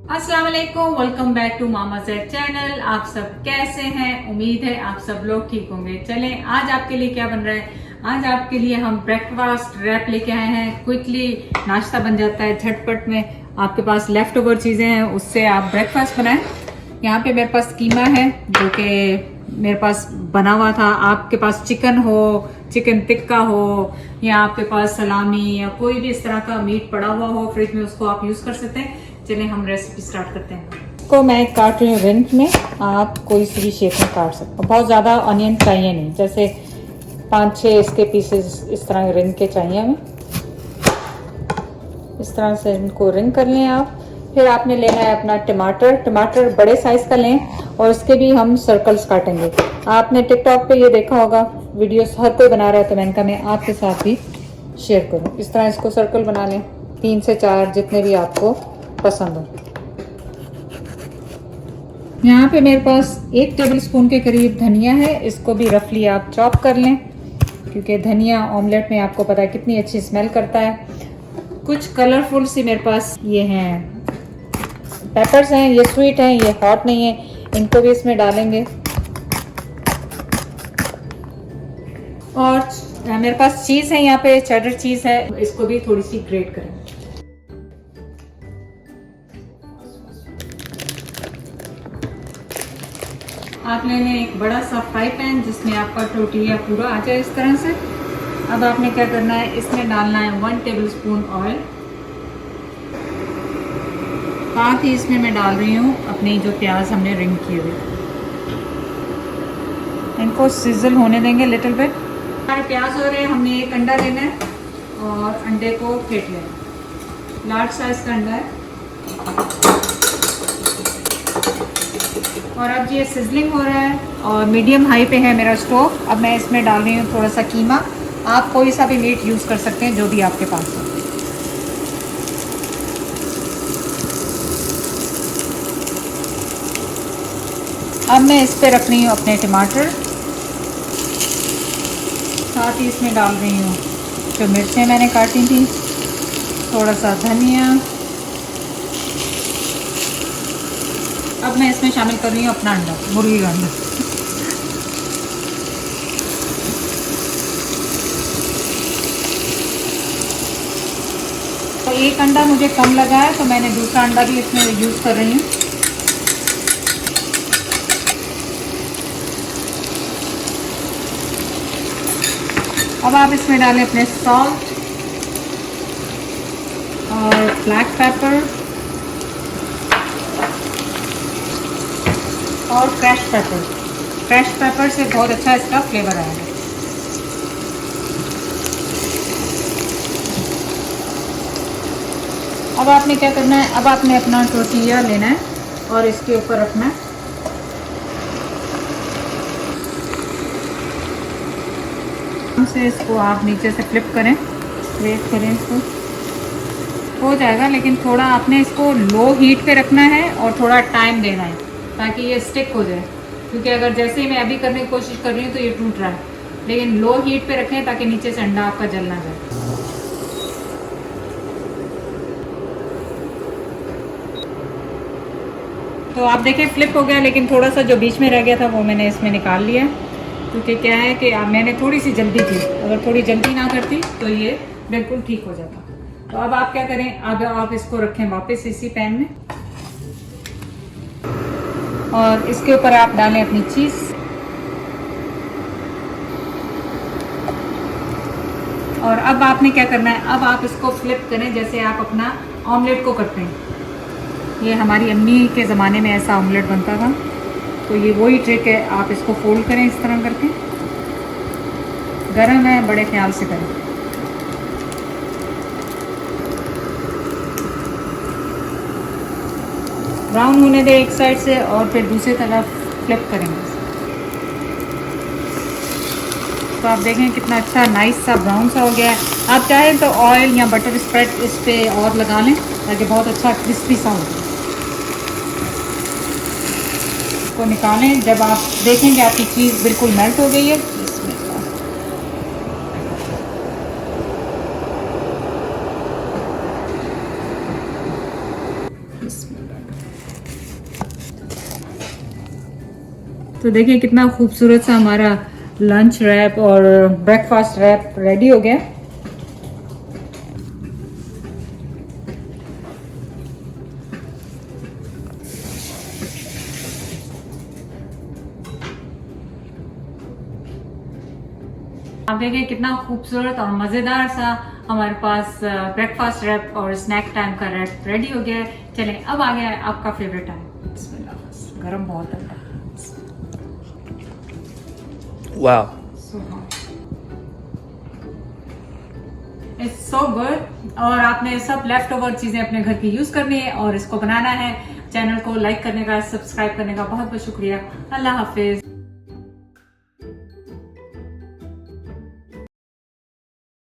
अस्सलाम वालेकुम, welcome back to Mama Z channel. आप सब कैसे हैं? उम्मीद है आप सब लोग ठीक होंगे। चलें, आज आपके लिए क्या बन रहा है? आज आपके लिए हम ब्रेकफास्ट रैप लेके आए हैं। क्विकली नाश्ता बन जाता है झटपट में। आपके पास लेफ्ट ओवर चीज़ें हैं, उससे आप ब्रेकफास्ट बनाएं। यहाँ पे मेरे पास कीमा है जो कि मेरे पास बना हुआ था। आपके पास चिकन हो, चिकन टिक्का हो, या आपके पास सलामी या कोई भी इस तरह का मीट पड़ा हुआ हो फ्रिज में, उसको आप यूज़ कर सकते हैं। चलिए हम रेसिपी स्टार्ट करते हैं। को मैं काट रही हूँ रिंग में। आप कोई सी भी शेप में काट सकते हो। बहुत ज़्यादा ऑनियन चाहिए नहीं, जैसे 5-6 इसके पीसेस इस तरह रिंग के चाहिए हमें। इस तरह से इनको रिंग कर लें आप। फिर आपने लेना है अपना टमाटर। टमाटर बड़े साइज का लें और इसके भी हम सर्कल्स काटेंगे। आपने टिकटॉक पे ये देखा होगा, वीडियोस हर कोई बना रहा है, तो मैंने कहा मैं आपके साथ भी शेयर करूँ। इस तरह इसको सर्कल बना लें, 3 से 4 जितने भी आपको पसंद हो। यहाँ पे मेरे पास 1 टेबलस्पून के करीब धनिया है। इसको भी रफली आप चॉप कर लें, क्योंकि धनिया ऑमलेट में आपको पता है कितनी अच्छी स्मेल करता है। कुछ कलरफुल सी मेरे पास ये हैं पेपर्स हैं। ये स्वीट हैं, ये हॉट नहीं है, इनको भी इसमें डालेंगे। और मेरे पास चीज़ है, यहाँ पे चेडर चीज़ है, इसको भी थोड़ी सी ग्रेट करें। आप ले लें एक बड़ा सा फ्राई पैन जिसमें आपका टोटिया पूरा आ जाए इस तरह से। अब आपने क्या करना है, इसमें डालना है 1 टेबलस्पून ऑयल। साथ ही इसमें मैं डाल रही हूँ अपनी जो प्याज हमने रिंग किए हुए, इनको सिजल होने देंगे लिटिल बिट। हमारे प्याज हो रहे हैं, हमने एक अंडा लेना है और अंडे को फेंट लेना है। लार्ज साइज का अंडा है। और अब ये सिजलिंग हो रहा है और मीडियम हाई पे है मेरा स्टोव। अब मैं इसमें डाल रही हूँ थोड़ा सा कीमा। आप कोई सा भी मीट यूज़ कर सकते हैं, जो भी आपके पास हो। अब मैं इस पे रख रही हूँ अपने टमाटर। साथ ही इसमें डाल रही हूँ जो मिर्चें मैंने काटी थी, थोड़ा सा धनिया। अब मैं इसमें शामिल कर रही हूँ अपना अंडा, मुर्गी का अंडा। तो एक अंडा मुझे कम लगा है, तो मैंने दूसरा अंडा भी इसमें यूज़ कर रही हूँ। अब आप इसमें डालें अपने सॉल्ट और ब्लैक पेपर और क्रैश पेपर। क्रैश पेपर से बहुत अच्छा इसका फ्लेवर आएगा। अब आपने क्या करना है, अब आपने अपना टोर्टिया लेना है और इसके ऊपर रखना है। से इसको आप नीचे से फ्लिप करें, वेट करें, इसको हो जाएगा। लेकिन थोड़ा आपने इसको लो हीट पे रखना है और थोड़ा टाइम देना है ताकि ये स्टिक हो जाए। क्योंकि अगर जैसे ही मैं अभी करने की कोशिश कर रही हूँ तो ये टूट रहा है। लेकिन लो हीट पे रखें ताकि नीचे से अंडा आपका जल ना जाए। तो आप देखें फ्लिप हो गया, लेकिन थोड़ा सा जो बीच में रह गया था वो मैंने इसमें निकाल लिया। क्योंकि क्या है कि मैंने थोड़ी सी जल्दी की, अगर थोड़ी जल्दी ना करती तो ये बिल्कुल ठीक हो जाता। तो अब आप क्या करें, अब आप इसको रखें वापस इसी पैन में और इसके ऊपर आप डालें अपनी चीज़। और अब आपने क्या करना है, अब आप इसको फ्लिप करें जैसे आप अपना ऑमलेट को करते हैं। ये हमारी अम्मी के ज़माने में ऐसा ऑमलेट बनता था, तो ये वही ट्रिक है। आप इसको फोल्ड करें इस तरह करके। गरम है, बड़े ख्याल से करें। ब्राउन होने दें एक साइड से और फिर दूसरी तरफ फ्लिप करेंगे। तो आप देखें कितना अच्छा नाइस सा ब्राउन सा हो गया है। आप चाहें तो ऑयल या बटर स्प्रेड इस पे और लगा लें ताकि बहुत अच्छा क्रिस्पी सा हो। इसको निकालें जब आप देखेंगे आपकी चीज़ बिल्कुल मेल्ट हो गई है। तो देखिए कितना खूबसूरत सा हमारा लंच रैप और ब्रेकफास्ट रैप रेडी हो गया। आप देखिए कितना खूबसूरत और मजेदार सा हमारे पास ब्रेकफास्ट रैप और स्नैक टाइम का रैप रेडी हो गया है। चलें अब आ गया है आपका फेवरेट टाइम। बिस्मिल्लाह, गरम बहुत है। Wow. It's so good. और आपने सब लेफ्ट ओवर चीजें अपने घर की यूज करनी है और इसको बनाना है। चैनल को लाइक करने का, सब्सक्राइब करने का बहुत बहुत शुक्रिया। अल्लाह हाफिज।